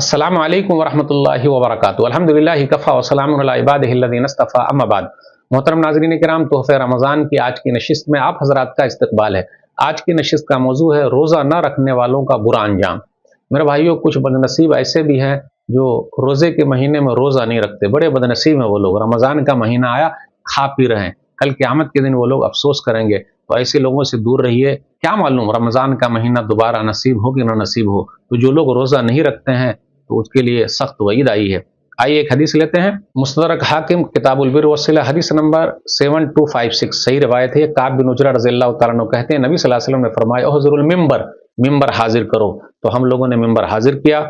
السلام علیکم ورحمۃ اللہ وبرکاتہ۔ الحمدللہ کفا وسلام علی عبادہ الذین اصطفیٰ، اما بعد۔ محترم ناظرین کرام، تحفہ رمضان کی آج کی نشست میں آپ حضرات کا استقبال ہے۔ آج کی نشست کا موضوع ہے روزہ نہ رکھنے والوں کا برا انجام۔ میرے بھائیوں، کچھ بد نصیب ایسے بھی ہیں جو روزے کے مہینے میں روزہ نہیں رکھتے، بڑے بد نصیب ہیں وہ لوگ۔ رمضان کا مہینہ آیا، کھا پی رہے ہیں، کل قیامت کے دن وہ لوگ افسوس کریں گے۔ تو ایسے لوگوں سے دور رہیے، کیا معلوم رمضان کا مہینہ دوبارہ نصیب ہو کہ نہ نصیب ہو۔ تو جو لوگ روزہ نہیں رکھتے ہیں تو اس کے لیے سخت وعید آئی ہے۔ آئیے ایک حدیث لیتے ہیں، مستدرک حاکم کتاب البر والصلہ، حدیث نمبر 7256، صحیح روایت ہے۔ کعب بن عجرہ رضی اللہ تعالیٰ عنہ کہتے ہیں نبی صلی اللہ علیہ وسلم نے فرمایا احضروا المنبر، ممبر حاضر کرو۔ تو ہم لوگوں نے ممبر حاضر کیا،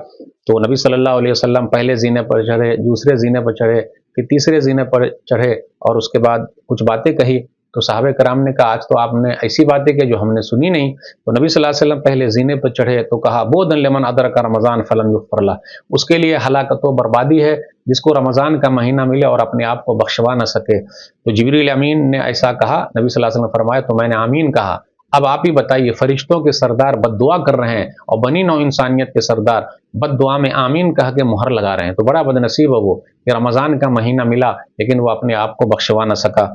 تو نبی صلی اللہ علیہ وسلم پہلے زینے پر چڑھے، دوسرے زینے پر چڑھے، پھر تیسرے زینے پر چڑھے، اور اس کے بعد کچھ باتیں کہی۔ تو صحابہ کرام نے کہا آج تو آپ نے ایسی باتیں کہ جو ہم نے سنی نہیں۔ تو نبی صلی اللہ علیہ وسلم پہلے زینے پر چڑھے تو کہا بودن لمن ادرک رمضان فلن یغفر لہ، اس کے لیے ہلاکت و بربادی ہے جس کو رمضان کا مہینہ ملے اور اپنے آپ کو بخشوا نہ سکے۔ تو جبریل امین نے ایسا کہا، نبی صلی اللہ علیہ وسلم نے فرمایا تو میں نے آمین کہا۔ اب آپ ہی بتائیے، فرشتوں کے سردار بد دعا کر رہے ہیں اور بنی نوع انسانیت کے سردار بد دعا میں آمین کہہ کے مہر لگا رہے ہیں۔ تو بڑا بد نصیب ہے وہ کہ رمضان کا مہینہ ملا لیکن وہ اپنے آپ کو بخشوا نہ سکا۔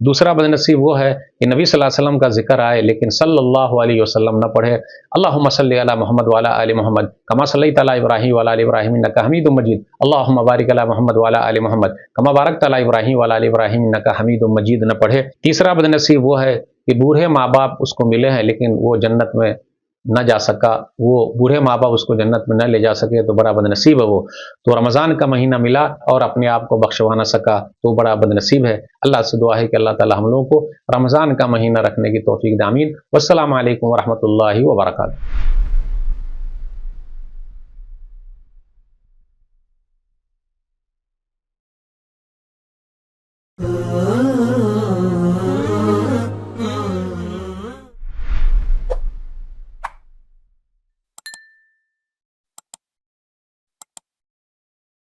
دوسرا بد نصیب وہ ہے کہ نبی صلی اللہ علیہ وسلم کا ذکر آئے لیکن صلی اللہ علیہ وسلم نہ پڑھے۔ اللہم صلی علی محمد وعلی آل محمد کما صلیت علی ابراہیم وعلی آل ابراہیم انک حمید مجید، اللہم بارک علی محمد وعلی آل محمد کما بارکت علی ابراہیم وعلی آل ابراہیم انک حمید مجید نہ پڑھے۔ تیسرا بد نصیب وہ ہے کہ بوڑھے ماں باپ اس کو ملے ہیں لیکن وہ جنت میں نہ جا سکا، وہ بوڑھے ماں باپ اس کو جنت میں نہ لے جا سکے، تو بڑا بد نصیب ہے وہ۔ تو رمضان کا مہینہ ملا اور اپنے آپ کو بخشوا نہ سکا تو بڑا بد نصیب ہے۔ اللہ سے دعا ہے کہ اللہ تعالی ہم لوگوں کو رمضان کا مہینہ رکھنے کی توفیق دے، آمین۔ والسلام علیکم ورحمۃ اللہ وبرکاتہ۔